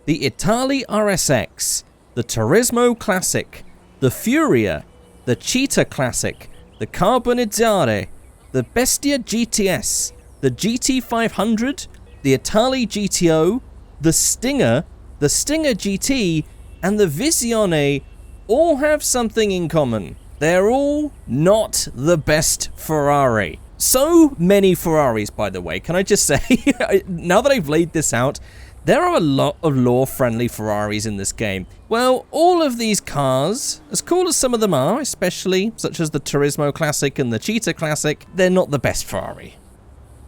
the Italy RSX, the Turismo Classic, the Furia, the Cheetah Classic, the Carbonizzare, the Bestia GTS, the GT500, the Italy GTO, the Stinger GT, and the Visione all have something in common. They're all not the best Ferrari. So many Ferraris, by the way. Can I just say, now that I've laid this out, there are a lot of lore-friendly Ferraris in this game. Well, all of these cars, as cool as some of them are, especially such as the Turismo Classic and the Cheetah Classic, they're not the best Ferrari.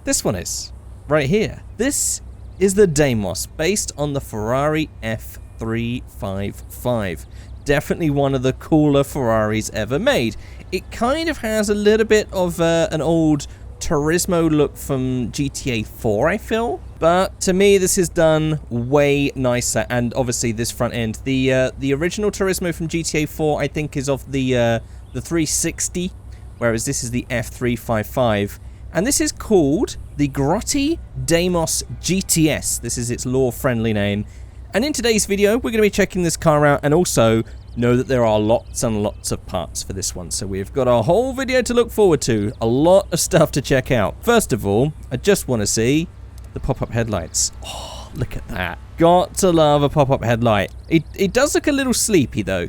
This one is, right here. This is the Deimos, based on the Ferrari F355. Definitely one of the cooler Ferraris ever made. It kind of has a little bit of an old Turismo look from GTA 4, I feel. But to me, this is done way nicer. And obviously this front end. The original Turismo from GTA 4, I think, is of the 360. Whereas this is the F355. And this is called the Grotti Deimos GTS. This is its lore-friendly name. And in today's video, we're going to be checking this car out and also know that there are lots and lots of parts for this one. So we've got a whole video to look forward to, a lot of stuff to check out. First of all, I just want to see the pop-up headlights. Oh, look at that. Got to love a pop-up headlight. It does look a little sleepy though.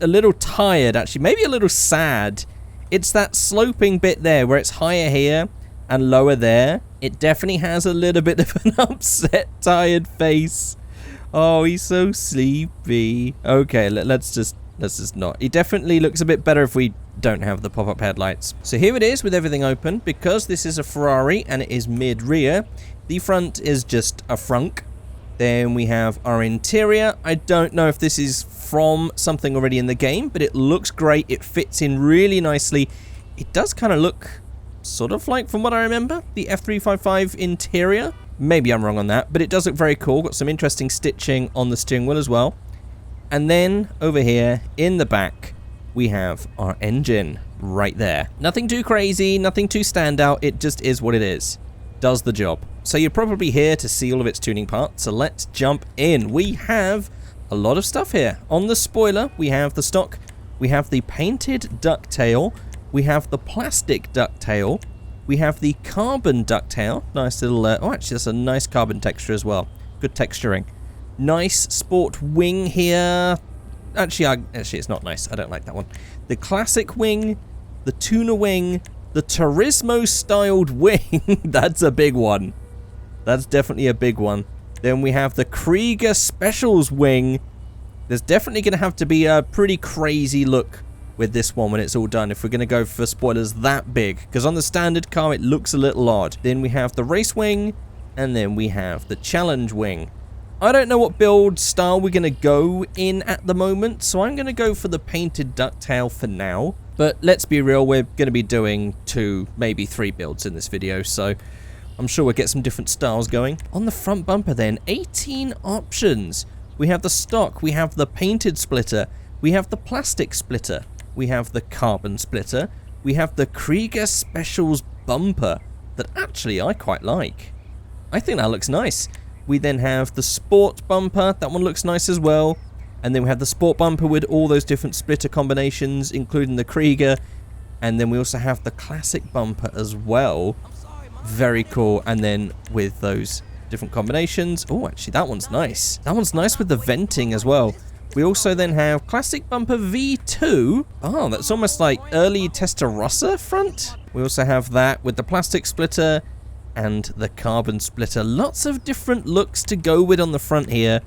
A little tired actually, maybe a little sad. It's that sloping bit there where it's higher here and lower there. It definitely has a little bit of an upset, tired face. Oh, he's so sleepy. Okay, let's just not. He definitely looks a bit better if we don't have the pop-up headlights. So here it is with everything open. Because this is a Ferrari and it is mid-rear, the front is just a frunk. Then we have our interior. I don't know if this is from something already in the game, but it looks great. It fits in really nicely. It does kind of look sort of like, from what I remember, the F355 interior. Maybe I'm wrong on that, but it does look very cool. Got some interesting stitching on the steering wheel as well. And then over here in the back, we have our engine right there. Nothing too crazy, nothing too standout. It just is what it is. Does the job. So you're probably here to see all of its tuning parts. So let's jump in. We have a lot of stuff here. On the spoiler, we have the stock. We have the painted ducktail. We have the plastic ducktail. We have the carbon ducktail. Nice little... oh, actually, that's a nice carbon texture as well. Good texturing. Nice sport wing here. Actually, it's not nice. I don't like that one. The classic wing. The tuna wing. The Turismo-styled wing. That's a big one. That's definitely a big one. Then we have the Krieger Specials wing. There's definitely going to have to be a pretty crazy look with this one when it's all done, if we're going to go for spoilers that big, because on the standard car it looks a little odd. Then we have the race wing, and then we have the challenge wing. I don't know what build style we're going to go in at the moment, so I'm going to go for the painted ducktail for now. But let's be real, we're going to be doing 2, maybe 3 builds in this video, so I'm sure we'll get some different styles going. On the front bumper then, 18 options. We have the stock, we have the painted splitter, we have the plastic splitter, we have the carbon splitter, we have the Krieger Specials bumper that actually I quite like. I think that looks nice. We then have the sport bumper, that one looks nice as well. And then we have the sport bumper with all those different splitter combinations, including the Krieger. And then we also have the classic bumper as well. Very cool. And then with those different combinations. Oh, actually that one's nice. That one's nice with the venting as well. We also then have classic bumper V2. Oh, that's almost like early Testarossa front. We also have that with the plastic splitter and the carbon splitter. Lots of different looks to go with on the front here.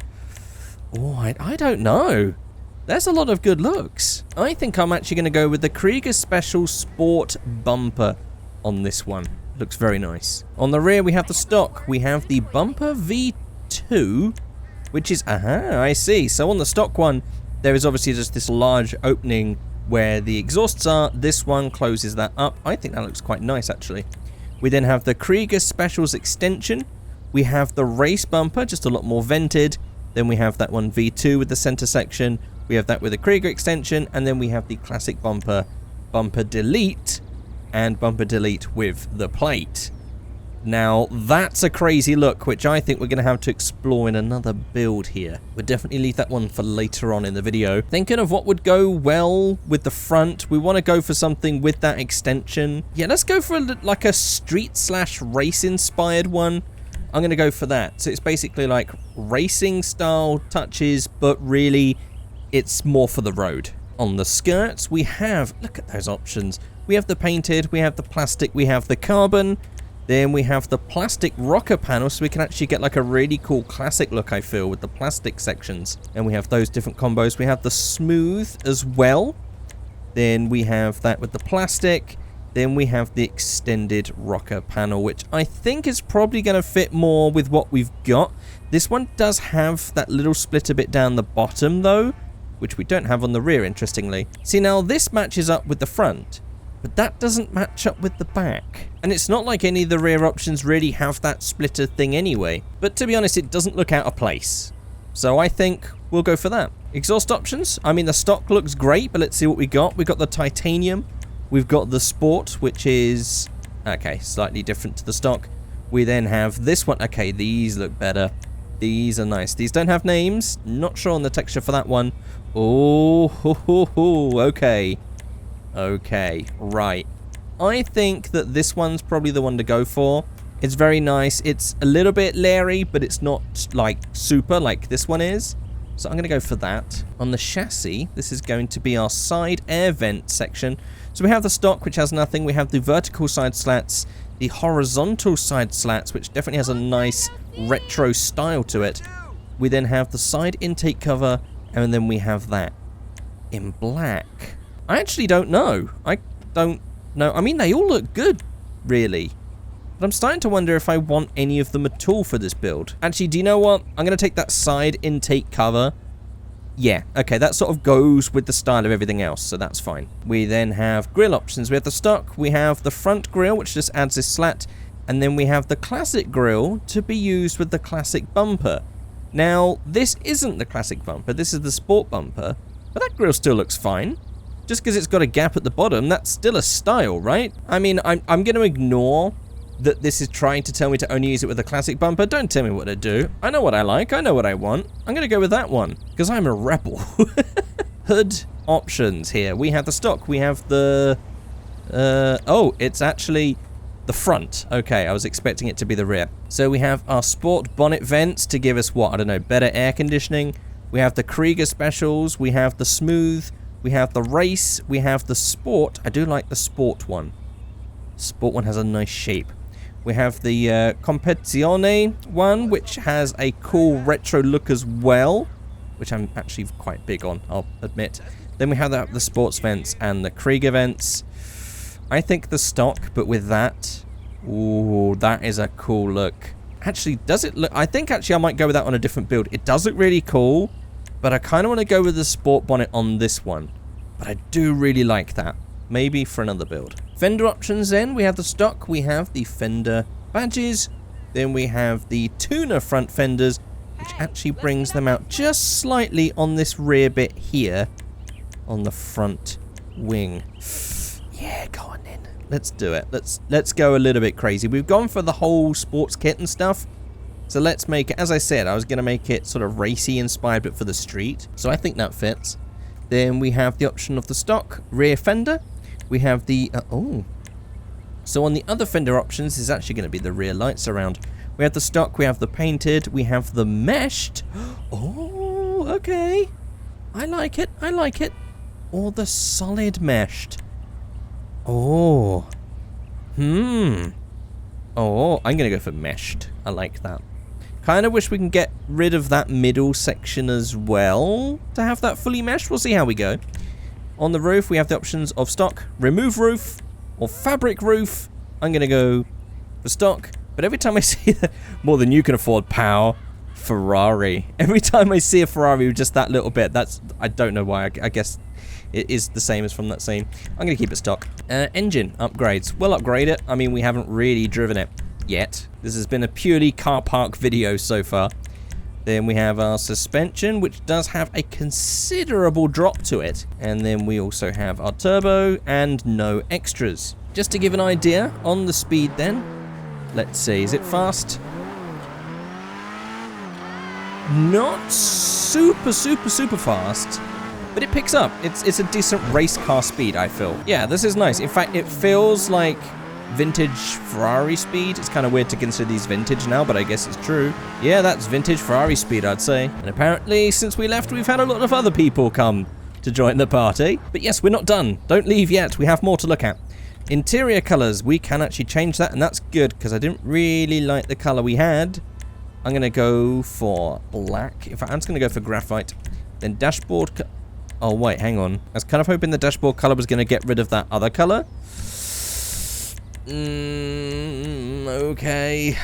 Oh, I don't know. There's a lot of good looks. I think I'm actually going to go with the Krieger Special Sport bumper on this one. Looks very nice. On the rear we have the stock. We have the bumper V2. Which is, I see. So on the stock one, there is obviously just this large opening where the exhausts are. This one closes that up. I think that looks quite nice, actually. We then have the Krieger Specials extension. We have the race bumper, just a lot more vented. Then we have that one V2 with the center section. We have that with the Krieger extension. And then we have the classic bumper, bumper delete, and bumper delete with the plate. Now, that's a crazy look, which I think we're going to have to explore in another build here. We'll definitely leave that one for later on in the video. Thinking of what would go well with the front. We want to go for something with that extension. Yeah, let's go for like a street/race inspired one. I'm going to go for that. So it's basically like racing style touches, but really it's more for the road. On the skirts, we have, look at those options. We have the painted, we have the plastic, we have the carbon. Then we have the plastic rocker panel, so we can actually get like a really cool classic look, I feel, with the plastic sections. And we have those different combos. We have the smooth as well. Then we have that with the plastic. Then we have the extended rocker panel, which I think is probably going to fit more with what we've got. This one does have that little splitter bit down the bottom, though, which we don't have on the rear, interestingly. See, now this matches up with the front, but that doesn't match up with the back. And it's not like any of the rear options really have that splitter thing anyway. But to be honest, it doesn't look out of place. So I think we'll go for that. Exhaust options. I mean, the stock looks great, but let's see what we got. We've got the titanium. We've got the sport, which is, okay, slightly different to the stock. We then have this one. Okay, these look better. These are nice. These don't have names. Not sure on the texture for that one. Oh, okay. Okay, right. I think that this one's probably the one to go for. It's very nice. It's a little bit leery, but it's not like super like this one is. So I'm going to go for that. On the chassis, this is going to be our side air vent section. So we have the stock, which has nothing. We have the vertical side slats, the horizontal side slats, which definitely has a nice retro style to it. We then have the side intake cover, and then we have that in black. I actually don't know. I don't know. I mean, they all look good, really. But I'm starting to wonder if I want any of them at all for this build. Actually, do you know what? I'm going to take that side intake cover. Yeah, okay, that sort of goes with the style of everything else, so that's fine. We then have grille options. We have the stock, we have the front grille, which just adds this slat, and then we have the classic grille to be used with the classic bumper. Now, this isn't the classic bumper, this is the sport bumper, but that grille still looks fine. Just because it's got a gap at the bottom, that's still a style, right? I mean, I'm going to ignore that this is trying to tell me to only use it with a classic bumper. Don't tell me what to do. I know what I like. I know what I want. I'm going to go with that one because I'm a rebel. Hood options here. We have the stock. We have the... oh, it's actually the front. Okay, I was expecting it to be the rear. So we have our sport bonnet vents to give us, what, I don't know, better air conditioning. We have the Krieger specials. We have the smooth. We have the race. We have the sport. I do like the sport one. Sport one has a nice shape. We have the Competizione one, which has a cool retro look as well, which I'm actually quite big on, I'll admit. Then we have the sports vents and the Krieger vents. I think the stock, but with that, ooh, that is a cool look. Actually, does it look... I think actually I might go with that on a different build. It does look really cool, but I kind of want to go with the sport bonnet on this one. But I do really like that. Maybe for another build. Fender options then, we have the stock, we have the fender badges, then we have the tuner front fenders, which actually brings them out just slightly on this rear bit here, on the front wing. Yeah, go on then. Let's do it. Let's go a little bit crazy. We've gone for the whole sports kit and stuff, so let's make it, as I said, I was going to make it sort of racy inspired, but for the street, so I think that fits. Then we have the option of the stock rear fender. We have the... So on the other fender options is actually going to be the rear lights around. We have the stock, we have the painted, we have the meshed. Oh, okay. I like it, I like it. Or the solid meshed. Oh. Oh, I'm going to go for meshed. I like that. Kind of wish we can get rid of that middle section as well to have that fully meshed. We'll see how we go. On the roof, we have the options of stock, remove roof, or fabric roof. I'm going to go for stock. But every time I see that, more than you can afford, pow, Ferrari. Every time I see a Ferrari with just that little bit, that's, I don't know why. I guess it is the same as from that scene. I'm going to keep it stock. Engine upgrades. We'll upgrade it. I mean, we haven't really driven it yet. This has been a purely car park video so far. Then we have our suspension, which does have a considerable drop to it. And then we also have our turbo and no extras. Just to give an idea on the speed then, Let's see, is it fast? Not super fast, but it picks up. It's a decent race car speed, I feel. Yeah, this is nice. In fact, it feels like vintage Ferrari speed. It's kind of weird to consider these vintage now, but I guess it's true. Yeah, that's vintage Ferrari speed, I'd say. And apparently, since we left, we've had a lot of other people come to join the party. But yes, we're not done. Don't leave yet. We have more to look at. Interior colors, we can actually change that, and that's good, because I didn't really like the color we had. I'm going to go for black. In fact, I'm just going to go for graphite. Then dashboard... Oh, wait, hang on. I was kind of hoping the dashboard color was going to get rid of that other color. Okay.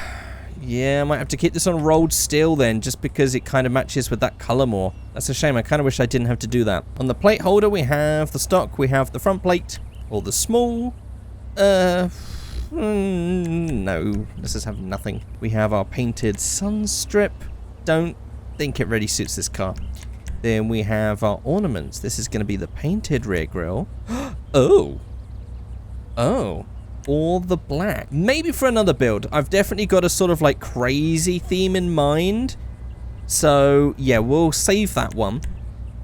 Yeah, I might have to keep this on rolled steel then, just because it kind of matches with that color more. That's a shame. I kind of wish I didn't have to do that. On the plate holder, we have the stock. We have the front plate, or the small... no, let's just have nothing. We have our painted sun strip. Don't think it really suits this car. Then we have our ornaments. This is going to be the painted rear grille. Oh, or the black. Maybe for another build. I've definitely got a sort of like crazy theme in mind. So yeah, we'll save that one.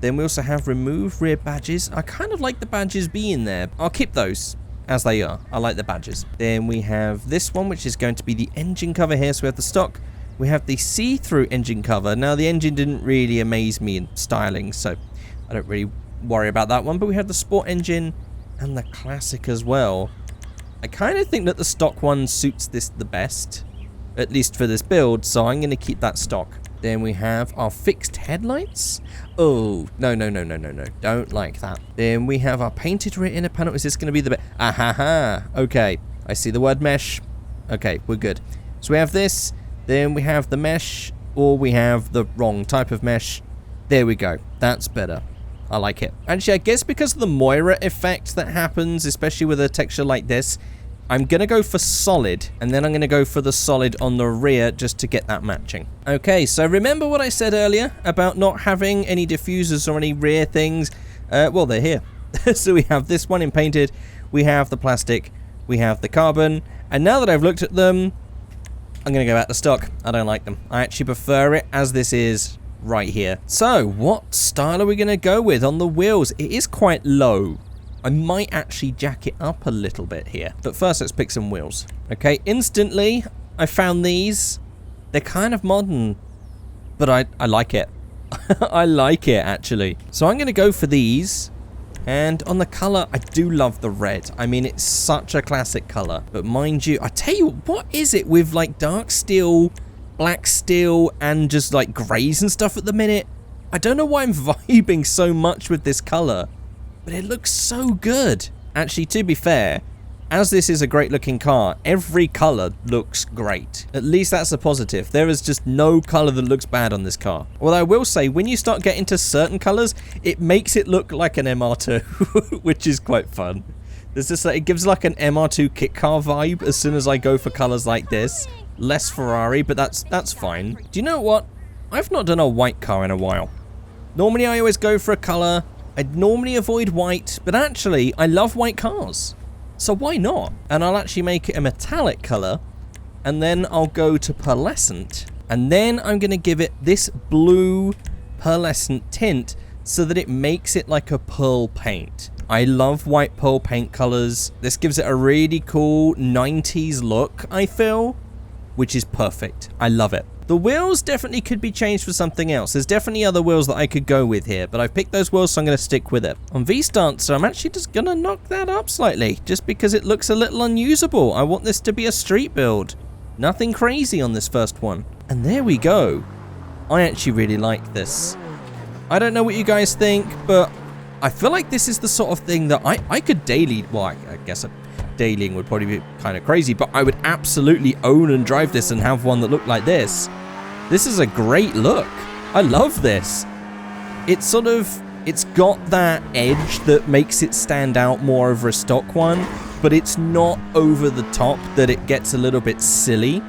Then we also have remove rear badges. I kind of like the badges being there. I'll keep those as they are. I like the badges. Then we have this one, which is going to be the engine cover here. So we have the stock. We have the see-through engine cover. Now, the engine didn't really amaze me in styling, so I don't really worry about that one. But we have the sport engine and the classic as well. I kind of think that the stock one suits this the best, at least for this build, so I'm going to keep that stock. Then we have our fixed headlights. Oh, no. Don't like that. Then we have our painted rear inner panel. Is this going to be the best? Ahaha. Okay. I see the word mesh. Okay, we're good. So we have this. Then we have the mesh, or we have the wrong type of mesh. There we go. That's better. I like it. Actually, I guess because of the Moira effect that happens, especially with a texture like this, I'm going to go for solid, and then I'm going to go for the solid on the rear just to get that matching. Okay, so remember what I said earlier about not having any diffusers or any rear things? Well, they're here. So we have this one in painted, we have the plastic, we have the carbon, and now that I've looked at them, I'm going to go back to stock. I don't like them. I actually prefer it as this is right here. So, what style are we going to go with on the wheels? It is quite low. I might actually jack it up a little bit here. But first, let's pick some wheels. Okay, instantly, I found these. They're kind of modern, but I like it. I like it, actually. So I'm going to go for these. And on the color, I do love the red. I mean, it's such a classic color. But mind you, I tell you, what is it with like dark steel, black steel, and just like grays and stuff at the minute? I don't know why I'm vibing so much with this color, but it looks so good. Actually, to be fair, as this is a great looking car, every color looks great. At least that's a positive. There is just no color that looks bad on this car. Well, I will say, when you start getting to certain colors, it makes it look like an MR2, which is quite fun. There's just like, it gives like an MR2 kit car vibe as soon as I go for colors like this. Less Ferrari, but that's fine. Do you know what? I've not done a white car in a while. Normally, I always go for a color. I'd normally avoid white, but actually, I love white cars. So why not? And I'll actually make it a metallic color, and then I'll go to pearlescent, and then I'm going to give it this blue pearlescent tint so that it makes it like a pearl paint. I love white pearl paint colors. This gives it a really cool 90s look, I feel, which is perfect. I love it. The wheels definitely could be changed for something else. There's definitely other wheels that I could go with here, but I've picked those wheels, so I'm going to stick with it. On V-Stancer, I'm actually just going to knock that up slightly, just because it looks a little unusable. I want this to be a street build. Nothing crazy on this first one. And there we go. I actually really like this. I don't know what you guys think, but I feel like this is the sort of thing that I could daily... Well, I guess dailying would probably be kind of crazy, but I would absolutely own and drive this and have one that looked like this. This is a great look. I love this. It's sort of, it's got that edge that makes it stand out more over a stock one, but it's not over the top that it gets a little bit silly.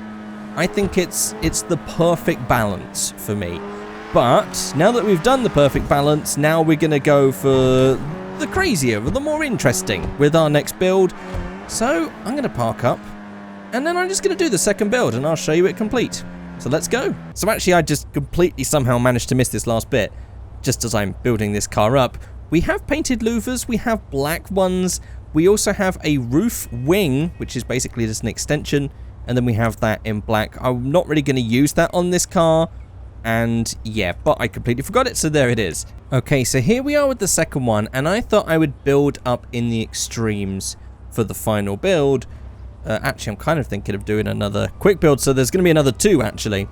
I think it's the perfect balance for me. But now that we've done the perfect balance, now we're going to go for the crazier, the more interesting with our next build. So I'm going to park up And then I'm just going to do the second build and I'll show you it complete. So let's go. So actually I just completely somehow managed to miss this last bit just as I'm building this car up. We have painted louvers, we have black ones, we also have a roof wing, which is basically just an extension, and then we have that in black. I'm not really going to use that on this car, and yeah, but I completely forgot it, so there it is. Okay, so here we are with the second one, and I thought I would build up in the extremes for the final build. Actually, I'm kind of thinking of doing another quick build, so there's going to be another 2, actually.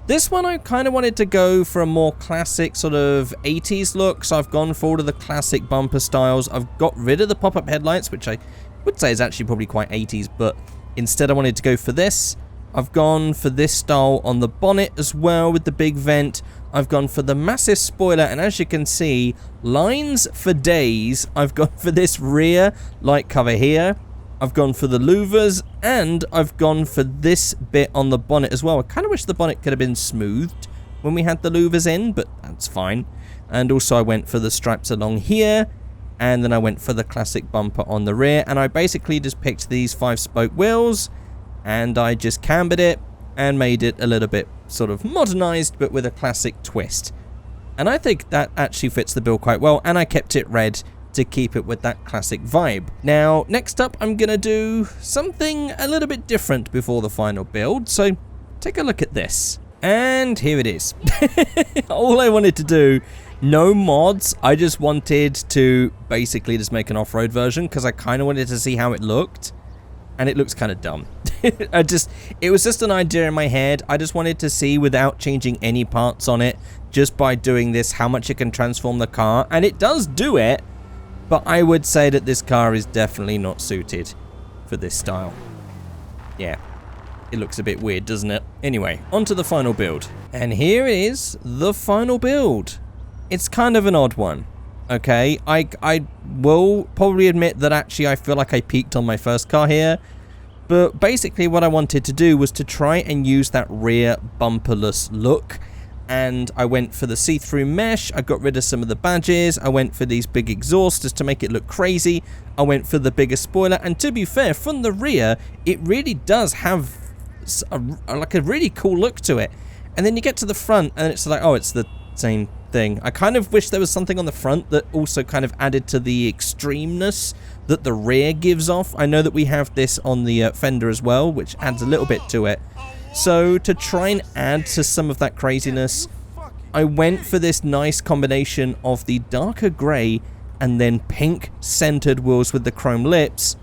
This one, I kind of wanted to go for a more classic sort of 80s look, so I've gone for all of the classic bumper styles. I've got rid of the pop-up headlights, which I would say is actually probably quite 80s, but instead I wanted to go for this. I've gone for this style on the bonnet as well with the big vent. I've gone for the massive spoiler, and as you can see, lines for days. I've gone for this rear light cover here. I've gone for the louvers, and I've gone for this bit on the bonnet as well. I kind of wish the bonnet could have been smoothed when we had the louvers in, but that's fine. And also I went for the stripes along here, and then I went for the classic bumper on the rear, and I basically just picked these 5-spoke wheels, and I just cambered it and made it a little bit sort of modernized, but with a classic twist. And I think that actually fits the build quite well, and I kept it red to keep it with that classic vibe. Now, next up, I'm gonna do something a little bit different before the final build, so take a look at this. And here it is. All I wanted to do, no mods, I just wanted to basically just make an off-road version, because I kind of wanted to see how it looked, and it looks kind of dumb. It was just an idea in my head. I just wanted to see, without changing any parts on it, just by doing this, how much it can transform the car, and it does do it. But I would say that this car is definitely not suited for this style. Yeah, it looks a bit weird, doesn't it? Anyway, on to the final build. And here is the final build. It's kind of an odd one, okay? I will probably admit that actually I feel like I peaked on my first car here. But basically what I wanted to do was to try and use that rear bumperless look. And I went for the see-through mesh, I got rid of some of the badges, I went for these big exhausts just to make it look crazy, I went for the bigger spoiler, and to be fair, from the rear, it really does have like a really cool look to it. And then you get to the front, and it's like, oh, it's the same thing. I kind of wish there was something on the front that also kind of added to the extremeness that the rear gives off. I know that we have this on the fender as well, which adds a little bit to it. So to try and add to some of that craziness, I went for this nice combination of the darker grey and then pink centered wheels with the chrome lips,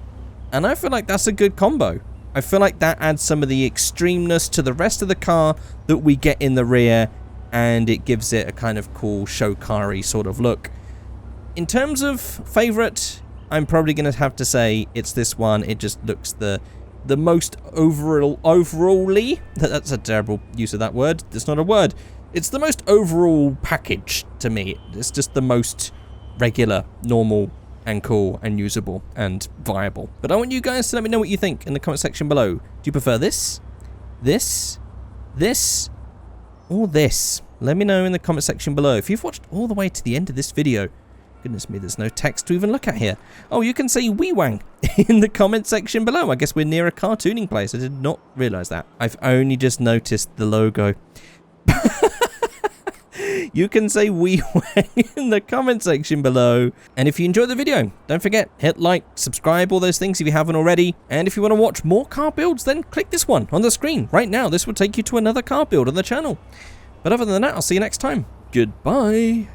and I feel like that's a good combo. I feel like that adds some of the extremeness to the rest of the car that we get in the rear, and it gives it a kind of cool show car-y sort of look. In terms of favourite, I'm probably going to have to say it's this one. It just looks the most overall-y, that's a terrible use of that word, it's not a word, it's the most overall package to me. It's just the most regular, normal, and cool, and usable, and viable. But I want you guys to let me know what you think in the comment section below. Do you prefer this, or this? Let me know in the comment section below. If you've watched all the way to the end of this video, goodness me, there's no text to even look at here. Oh, you can say wee wang in the comment section below. I guess we're near a car tuning place. I did not realize that. I've only just noticed the logo. You can say wee wang in the comment section below. And if you enjoyed the video, don't forget, hit like, subscribe, all those things if you haven't already. And if you want to watch more car builds, then click this one on the screen right now. This will take you to another car build on the channel. But other than that, I'll see you next time. Goodbye.